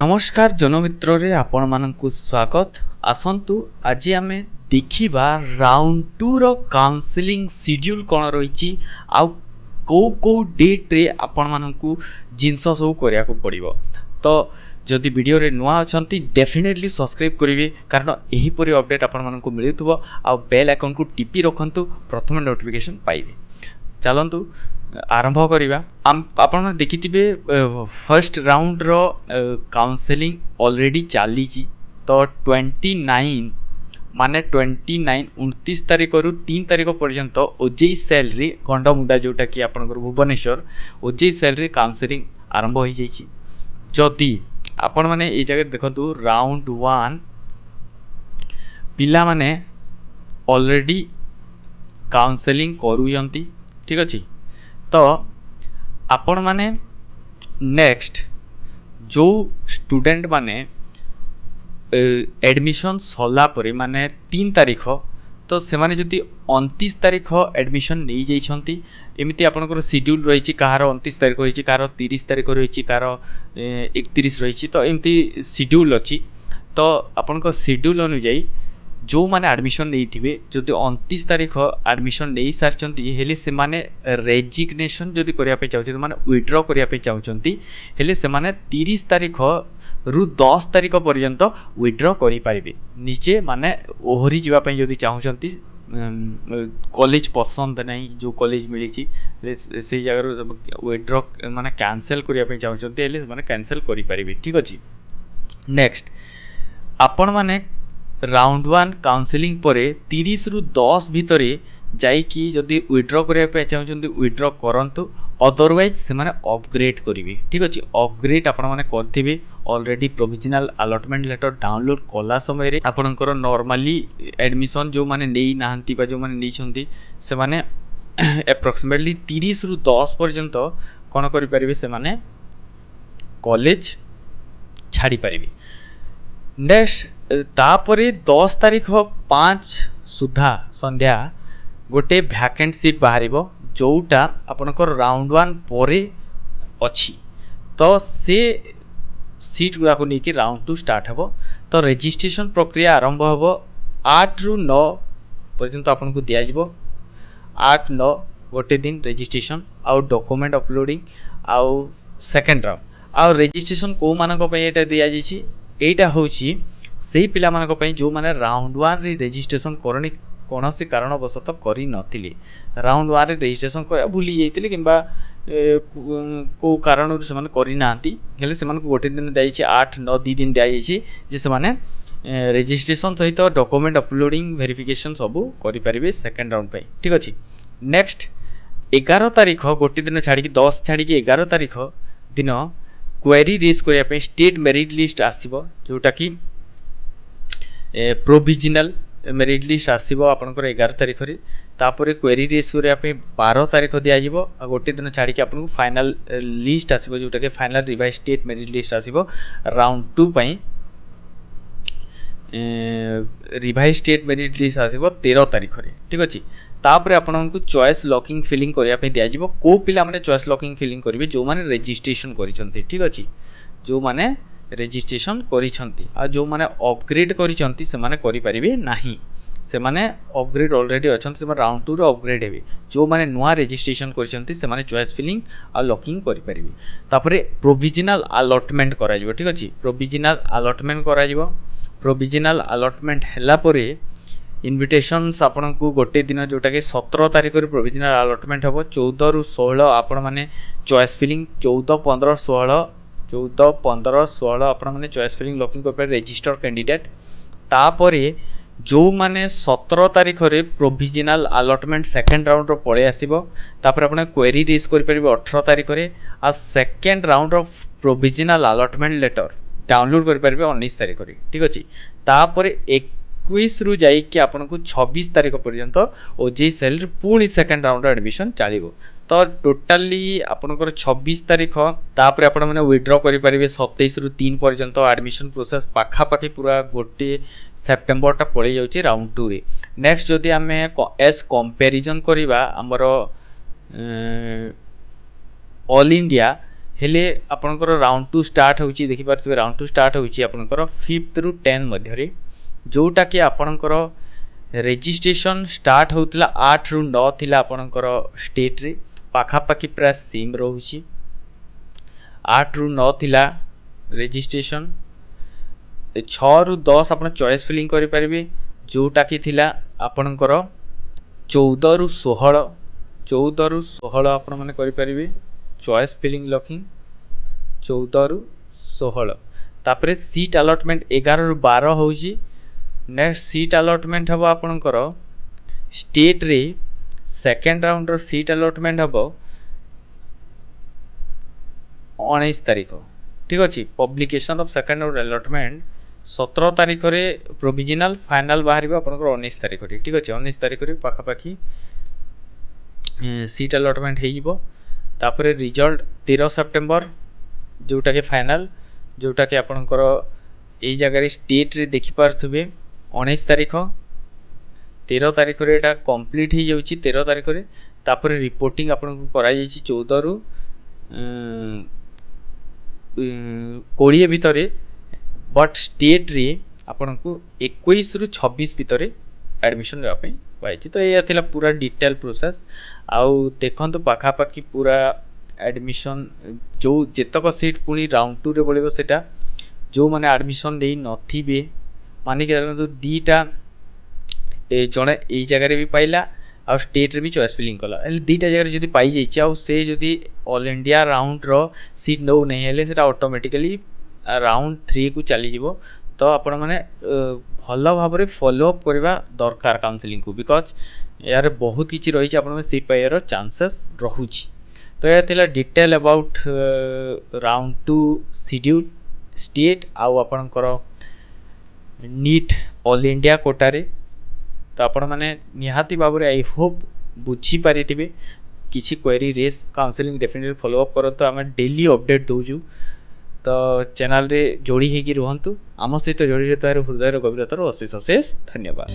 नमस्कार जनमित्र रे आपण मानकु स्वागत। आसंतु आज आम देखिबा राउंड 2 रो काउंसलिंग शेड्यूल कोन रहिछि आ को डेट रे आपण मानकु जिंस सब करिया को पड़िबो। तो जदि वीडियो रे नुआ अछंती डेफिनेटली सब्सक्राइब करिवे कारण एही परि अपडेट आपण मानकु मिलुथबो आ बेल आइकन को टिपी रखंतु प्रथम नोटिफिकेशन पाइबे। चलंतु आरंभ करिबा। आपण देखिथिबे फर्स्ट राउंड रो काउंसलिंग ऑलरेडी चाली छी। तो 29 माने 29 तारिख रु 3 तारिख पर्यंत ओजेई सेल रे गंडमुंडा जोटा कि आपनकर भुवनेश्वर ओजेई सेल रे काउंसलिंग आरंभ हो जाई छी। जदि आपण माने ए जगह देखंतु राउंड 1 पिला माने ऑलरेडी काउंसलिंग करूयंती, ठीक अछि। तो आपण माने नेक्स्ट जो स्टूडेंट माने एडमिशन सरला परे माने 3 तारिख तो से माने जदि 29 तारिख एडमिशन नहीं जाइछंती एमिति आपनकर शेड्यूल रहिछि। कहार 29 तारिख रहिछि, कहार 30 तारिख रहिछि, कहार 31 रहिछि। तो एमिति शेड्यूल अछि। तो आपनकर शेड्यूल अनुଯାयी जो माने एडमिशन नहीं थिबे जदि 29 तारिख एडमिशन नहीं सारचंती हेले से माने रेजिग्नेशन जदि करिया पे चाहउछंती माने विथड्रॉ करिया पे चाहउछंती हेले से माने 30 तारिख रु 10 तारिख पर्यंत विथड्रॉ करि पारिबे। निजे माने ओहरी जीवा पे जदि चाहउछंती कॉलेज पसंद नहीं जो कॉलेज मिली छी से जगह विथड्रॉ माने कैंसिल करिया पे चाहउछंती हेले माने कैंसिल करि पारिबे, ठीक अछि। नेक्स्ट आपण माने राउंड 1 काउंसलिंग परे 30 रु 10 भितरे जाई कि जदि विथड्रॉ करिया पे चाहउछंती विथड्रॉ करंतु, अदरवाइज से माने अपग्रेड करिवे, ठीक अछि। अपग्रेड आपण माने करथिबे already provisional allotment letter download कला समय रे आपनकर नॉर्मली एडमिशन जो माने नेई नाहंती बा जो माने नेई छंती से माने एप्रोक्सीमेटली 30 रु 10 पर्यंत कोन करि परिबे से माने कॉलेज छाड़ी परिबे। नेक्स्ट तापरे 10 तारिख 5 सुधा संध्या गोटे वैकेंट सीट बाहरिबो जोटा आपनकर राउंड 1 परे अछि। तो से सीट गुड़ा को लेके राउंड 2 स्टार्ट हबो। तो रजिस्ट्रेशन प्रक्रिया आरंभ हबो 8 रु 9 पर्यंत आपन को दिया जिवो। 8-9 गोटे दिन रजिस्ट्रेशन आउ डॉक्यूमेंट अपलोडिंग आउ सेकंड राउंड आउ रजिस्ट्रेशन को मानक पे एटा दिया जिछि। एटा होछि सेही पिला मानक पे जो माने राउंड 1 रे रजिस्ट्रेशन करनी कोनोसी कारणवशत करि नथिले, राउंड 1 रे रजिस्ट्रेशन कर भूली जाइतिले किंबा को कारण से माने करि नांती हेले से माने गोटे दिन दाइ छि 8-9 2 दिन दाइ छि जे से माने रजिस्ट्रेशन सहित डॉक्यूमेंट अपलोडिंग वेरिफिकेशन सब करि परिबे सेकंड राउंड पे, ठीक अछि। नेक्स्ट 11 तारिख गोटे दिन छाड़ी कि 10 छाड़ी कि 11 तारिख दिन क्वेरी रेज करिया पे स्टेट मेरिट लिस्ट आसीबो जोटा कि प्रोविजनल मेरिट लिस्ट आसीबो आपनकर 11 तारिख रे। तापरे क्वेरी रेज करिया पे 12 तारिख दिया जिवो आ गोटे दिन छाड़ी कि आपन फाइनल लिस्ट आसीबो जोटा कि final revise state merit list आसीबो राउंड 2 पई। रिवाइज स्टेट मेरिट लिस्ट आसीबो 13 तारिख रे, ठीक अछि। तापरे आपनको चॉइस लॉकिंग फिलिंग करिया पे दिया जिवो। को पिला माने चॉइस लॉकिंग फिलिंग करिवे जो माने रजिस्ट्रेशन करिसंती, ठीक अछि। जो माने रजिस्ट्रेशन करिसंती आ जो माने अपग्रेड करिसंती से माने करि परिबे नाही। से माने अपग्रेड ऑलरेडी अछंती से माने राउंड 2 रो अपग्रेड हेबे। जो माने नुआ रजिस्ट्रेशन करिसंती से माने चॉइस फिलिंग आ लॉकिंग करि परिबे। तापरे प्रोविजनल अलॉटमेंट करा जिवो, ठीक अछि। प्रोविजनल अलॉटमेंट करा जिवो। प्रोविजनल अलॉटमेंट हला परे इनविटेशंस आपन को गोटे दिन जोटा के 17 तारिख रे प्रोविजनल अलॉटमेंट हबो। 14 रु 16 आपन माने चॉइस फिलिंग 14 15 16 आपन माने चॉइस फिलिंग लॉकिंग कर पे रजिस्टर कैंडिडेट। तापरे जो माने 17 तारिख रे प्रोविजनल अलॉटमेंट सेकंड राउंड रो पळे आसीबो। तापर आपन क्वेरी रेज कर परिबे 18 तारिख रे आ second round of provisional allotment letter download कर परिबे 19 तारिख रे, ठीक अछि। तापर 21 रु जाई कि आपन को 26 तारिख पर्यंत ओजेई सेल रे पूरी सेकंड राउंड एडमिशन चालिबो। तो टोटाली आपनकर 26 तारिख तापर आपण माने विथड्रॉ करि परिबे 27 रु 3 पर्यंत एडमिशन प्रोसेस पाखा पाखी पूरा गोटे सेप्टेम्बर टा पड़े जाउची राउंड 2 रे। नेक्स्ट जदि आमे एस कंपैरिजन करिबा हमर ऑल इंडिया हेले आपणकर राउंड 2 स्टार्ट होची देखि पारथबे राउंड 2 स्टार्ट होची आपणकर 5th रु 10 मध्यरे जोटा कि आपणकर रजिस्ट्रेशन स्टार्ट होतला 8 रु 9 थिला आपणकर स्टेट रे पाखा पाखी प्राय सेम रहउची 8 रु 9 थिला रजिस्ट्रेशन 6 रु 10 आपण चॉइस फिलिंग करि परिबे जोटा कि थिला आपणकर 14 रु 16 आपण माने करि परिबे चॉइस फिलिंग लॉकिंग 14 रु 16 तापरे सीट अलॉटमेंट 11 रु 12 होउची नेक्स्ट सीट अलॉटमेंट हबो आपणकर स्टेट रे सेकंड राउंड रो सीट अलॉटमेंट हबो 19 तारिख ठीक अछि publication of second round allotment 17 तारिख रे प्रोविजनल फाइनल बाहरिबो आपणकर 19 तारिख रे ठीक अछि 19 तारिख रे पाखा पाखी सीट अलॉटमेंट हेइबो तापरे रिजल्ट 13 सेप्टेम्बर जोटा के फाइनल जोटा के आपणकर एई जगह रे स्टेट रे देखि पारथबे 19 तारिख 13 तारिख रे एटा कंप्लीट हे जाउची 13 तारिख रे तापरे रिपोर्टिंग आपन को करा जाइची 14 रु 20 भितरे बट स्टेट रे आपन को 21 रु 26 भितरे एडमिशन लेवा पई पाइची तो एया थिला पूरा डिटेल प्रोसेस आउ देखंतु पाखा पाखी पूरा एडमिशन जो जेतक सीट पुनी राउंड 2 रे बोलिबो सेटा जो माने एडमिशन देई नथिबे माने के दीटा जड़े यही जगह भी पाइला आ स्टेट रे भी चॉइस फिलिंग कला दीटा जगह जदी पाई जाइछि आ से जदी ऑल इंडिया राउंड रो सीट नो नहीं हेले सेटा ऑटोमेटिकली राउंड 3 को चली जिवो तो आपण माने भलो भाबरे फॉलो अप करबा दरकार काउंसलिंग को बिकॉज यार बहुत किछि रही छै आपण सीट पाइयर चांसेस रहुछि तो या थिला detail about round 2 schedule state आउ आपण करो नीट ऑल इंडिया कोटा रे तो आपण माने निहाती बाबरे आई होप बुझी पारिथिबे किछि क्वेरी रेस काउंसलिंग डेफिनेटली फॉलो अप करो तो हम डेली अपडेट दोजु तो चैनल रे जोड़ी हेकी रहंतु आम सहित जोड़ी रहतार हृदय गभीरतार अशेष अशेष धन्यवाद।